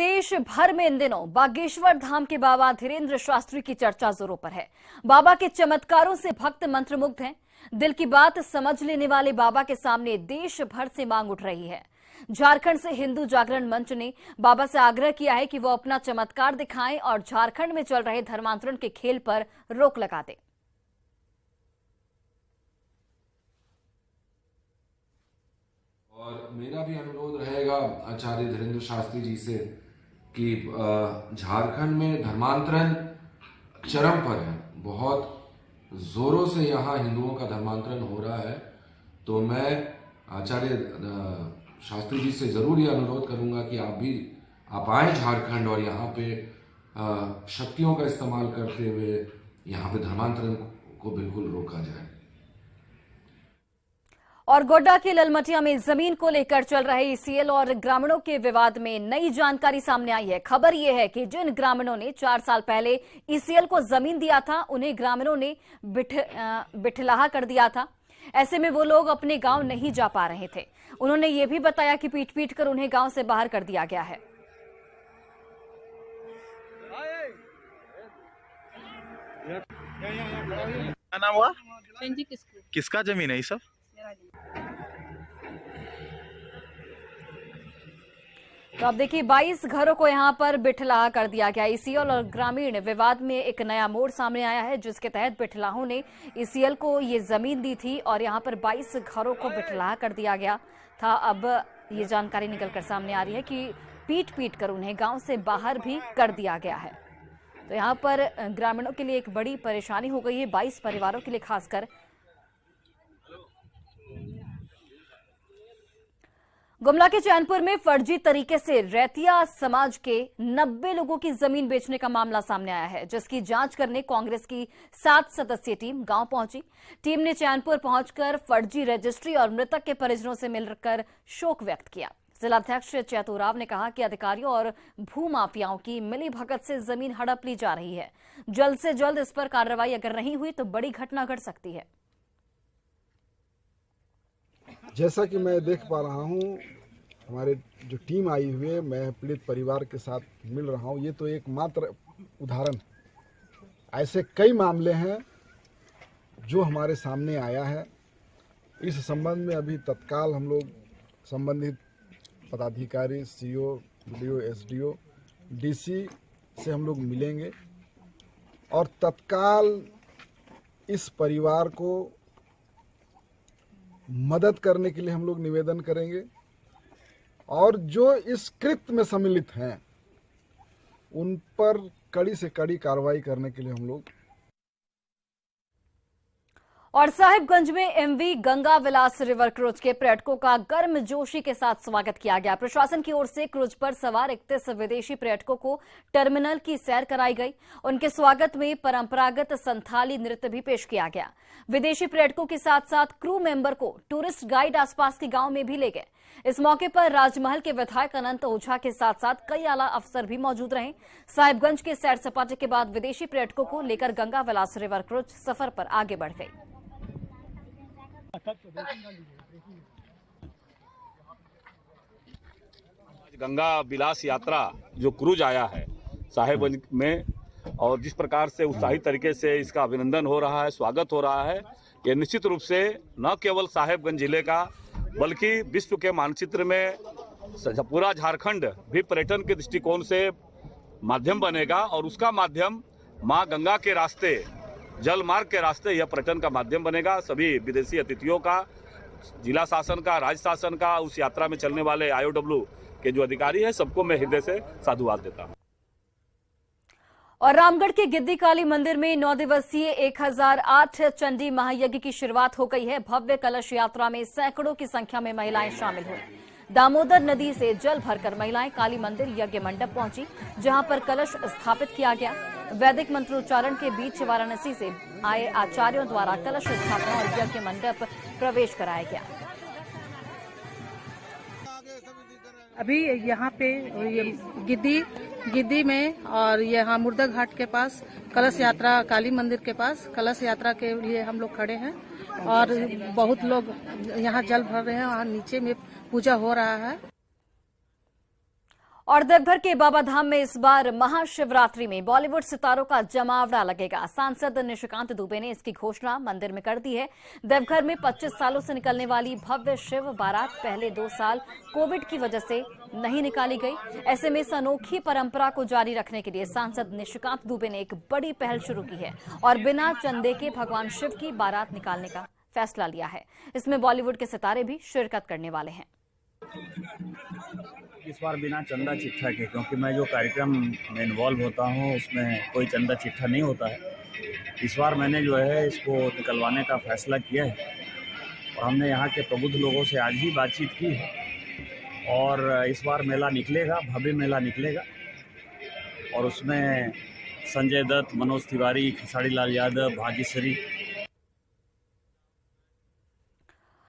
देश भर में इन दिनों बागेश्वर धाम के बाबा धीरेन्द्र शास्त्री की चर्चा जोरों पर है। बाबा के चमत्कारों से भक्त मंत्रमुग्ध हैं। दिल की बात समझ लेने वाले बाबा के सामने देश भर से मांग उठ रही है। झारखंड से हिंदू जागरण मंच ने बाबा से आग्रह किया है कि वो अपना चमत्कार दिखाएं और झारखंड में चल रहे धर्मांतरण के खेल पर रोक लगा दें। और मेरा भी अनुरोध रहेगा आचार्य धीरेन्द्र शास्त्री जी से कि झारखंड में धर्मांतरण चरम पर है। बहुत जोरों से यहाँ हिंदुओं का धर्मांतरण हो रहा है। तो मैं आचार्य शास्त्री जी से जरूर ये अनुरोध करूंगा कि आप आए झारखंड और यहाँ पे शक्तियों का इस्तेमाल करते हुए यहाँ पे धर्मांतरण को बिल्कुल रोका जाए। और गोड्डा के ललमटिया में जमीन को लेकर चल रहे ईसीएल और ग्रामीणों के विवाद में नई जानकारी सामने आई है। खबर यह है कि जिन ग्रामीणों ने 4 साल पहले ईसीएल को जमीन दिया था, उन्हें ग्रामीणों ने बिठलाहा कर दिया था। ऐसे में वो लोग अपने गांव नहीं जा पा रहे थे। उन्होंने ये भी बताया कि पीट पीट कर उन्हें गांव से बाहर कर दिया गया है। क्या नाम हुआ? किसका जमीन है ये सब? तो अब देखिए 22 घरों को यहां पर बिठलाहा कर दिया गया। ईसीएल और ग्रामीण विवाद में एक नया मोड़ सामने आया है, जिसके तहत बिठलाहों ने ईसीएल को ये जमीन दी थी और यहां पर 22 घरों को बिठलाहा कर दिया गया था। अब ये जानकारी निकलकर सामने आ रही है कि पीट पीट कर उन्हें गांव से बाहर भी कर दिया गया है। तो यहां पर ग्रामीणों के लिए एक बड़ी परेशानी हो गई है, 22 परिवारों के लिए खासकर। गुमला के चैनपुर में फर्जी तरीके से रैतिया समाज के 90 लोगों की जमीन बेचने का मामला सामने आया है, जिसकी जांच करने कांग्रेस की 7 सदस्यीय टीम गांव पहुंची। टीम ने चैनपुर पहुंचकर फर्जी रजिस्ट्री और मृतक के परिजनों से मिलकर शोक व्यक्त किया। जिलाध्यक्ष चैतू राव ने कहा कि अधिकारियों और भूमाफियाओं की मिलीभगत से जमीन हड़प ली जा रही है। जल्द से जल्द इस पर कार्रवाई अगर नहीं हुई तो बड़ी घटना घट सकती है। जैसा कि मैं देख पा रहा हूँ, हमारे जो टीम आई हुई है, मैं पीड़ित परिवार के साथ मिल रहा हूँ। ये तो एक मात्र उदाहरण, ऐसे कई मामले हैं जो हमारे सामने आया है। इस संबंध में अभी तत्काल हम लोग संबंधित पदाधिकारी, सीओ, बीडीओ, एसडीओ, डीसी से हम लोग मिलेंगे और तत्काल इस परिवार को मदद करने के लिए हम लोग निवेदन करेंगे और जो इस कृत्य में सम्मिलित हैं उन पर कड़ी से कड़ी कार्रवाई करने के लिए हम लोग। और साहिबगंज में एमवी गंगा विलास रिवर क्रूज के पर्यटकों का गर्मजोशी के साथ स्वागत किया गया। प्रशासन की ओर से क्रूज पर सवार 31 विदेशी पर्यटकों को टर्मिनल की सैर कराई गई। उनके स्वागत में परंपरागत संथाली नृत्य भी पेश किया गया। विदेशी पर्यटकों के साथ साथ क्रू मेंबर को टूरिस्ट गाइड आसपास के गांव में भी ले गए। इस मौके पर राजमहल के विधायक अनंत ओझा के साथ साथ कई आला अफसर भी मौजूद रहे। साहिबगंज के सैर सपाटे के बाद विदेशी पर्यटकों को लेकर गंगा विलास रिवर क्रूज सफर पर आगे बढ़ गई। गंगा विलास यात्रा जो क्रूज आया है साहिबगंज में, और जिस प्रकार से उत्साहित तरीके से इसका अभिनंदन हो रहा है, स्वागत हो रहा है, ये निश्चित रूप से न केवल साहिबगंज जिले का बल्कि विश्व के मानचित्र में पूरा झारखंड भी पर्यटन के दृष्टिकोण से माध्यम बनेगा। और उसका माध्यम मां गंगा के रास्ते, जल मार्ग के रास्ते यह पर्यटन का माध्यम बनेगा। सभी विदेशी अतिथियों का, जिला शासन का, राज्य शासन का, उस यात्रा में चलने वाले IOW के जो अधिकारी हैं, सबको मैं हृदय से साधुवाद देता हूं। और रामगढ़ के गिद्दी काली मंदिर में 9 दिवसीय 1008 चंडी महायज्ञ की शुरुआत हो गई है। भव्य कलश यात्रा में सैकड़ों की संख्या में महिलाएं शामिल हुई। दामोदर नदी से जल भरकर महिलाएं काली मंदिर यज्ञ मंडप पहुंची, जहां पर कलश स्थापित किया गया। वैदिक मंत्रोच्चारण के बीच वाराणसी से आए आचार्यों द्वारा कलश स्थापना और यज्ञ मंडप प्रवेश कराया गया। अभी यहाँ पे गिद्दी में और यहाँ मुर्दा घाट के पास कलश यात्रा, काली मंदिर के पास कलश यात्रा के लिए हम लोग खड़े हैं और बहुत लोग यहाँ जल भर रहे हैं। वहाँ नीचे में पूजा हो रहा है। और देवघर के बाबा धाम में इस बार महाशिवरात्रि में बॉलीवुड सितारों का जमावड़ा लगेगा। सांसद निशिकांत दुबे ने इसकी घोषणा मंदिर में कर दी है। देवघर में 25 सालों से निकलने वाली भव्य शिव बारात पहले 2 साल कोविड की वजह से नहीं निकाली गई। ऐसे में इस अनोखी परंपरा को जारी रखने के लिए सांसद निशिकांत दुबे ने एक बड़ी पहल शुरू की है और बिना चंदे के भगवान शिव की बारात निकालने का फैसला लिया है। इसमें बॉलीवुड के सितारे भी शिरकत करने वाले हैं। इस बार बिना चंदा चिट्ठा के, क्योंकि मैं जो कार्यक्रम में इन्वॉल्व होता हूँ उसमें कोई चंदा चिट्ठा नहीं होता है। इस बार मैंने जो है इसको निकलवाने का फैसला किया है और हमने यहाँ के प्रबुद्ध लोगों से आज ही बातचीत की है और इस बार मेला निकलेगा, भव्य मेला निकलेगा और उसमें संजय दत्त, मनोज तिवारी, खेसारी लाल यादव, भाग्यश्री